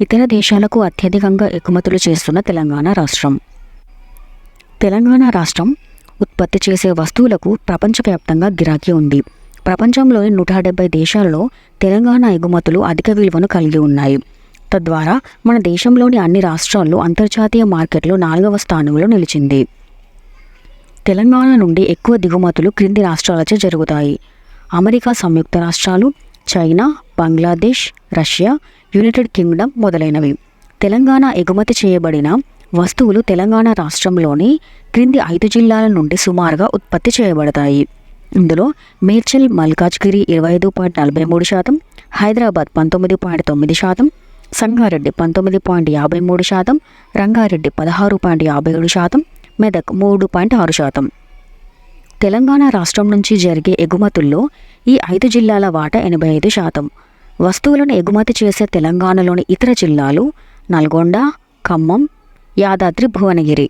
ఇతర దేశాలకు అత్యధికంగా ఎగుమతులు చేస్తున్న తెలంగాణ రాష్ట్రం. తెలంగాణ రాష్ట్రం ఉత్పత్తి చేసే వస్తువులకు ప్రపంచవ్యాప్తంగా గిరాకీ ఉంది. ప్రపంచంలోని 170 దేశాలలో తెలంగాణ ఎగుమతులు అధిక విలువను కలిగి ఉన్నాయి. తద్వారా మన దేశంలోని అన్ని రాష్ట్రాల్లో అంతర్జాతీయ మార్కెట్లో 4వ స్థానంలో నిలిచింది. తెలంగాణ నుండి ఎక్కువ దిగుమతులు క్రింది రాష్ట్రాలచే జరుగుతాయి: అమెరికా సంయుక్త రాష్ట్రాలు, China, Bangladesh, Russia, United Kingdom మొదలైనవి. తెలంగాణ ఎగుమతి చేయబడిన వస్తువులు తెలంగాణ రాష్ట్రంలోని క్రింది 5 జిల్లాల నుండి సుమారుగా ఉత్పత్తి చేయబడతాయి. ఇందులో మేడ్చల్ మల్కాజ్గిరి 25.43%, హైదరాబాద్ 19.9%, సంగారెడ్డి 19.53%, రంగారెడ్డి 16.57%, మెదక్ 3.6%. తెలంగాణ రాష్ట్రం నుంచి జరిగే ఎగుమతుల్లో ఈ 5 జిల్లాల వాటా 85%. వస్తువులను ఎగుమతి చేసే తెలంగాణలోని ఇతర జిల్లాలు నల్గొండ, ఖమ్మం, యాదాద్రి భువనగిరి.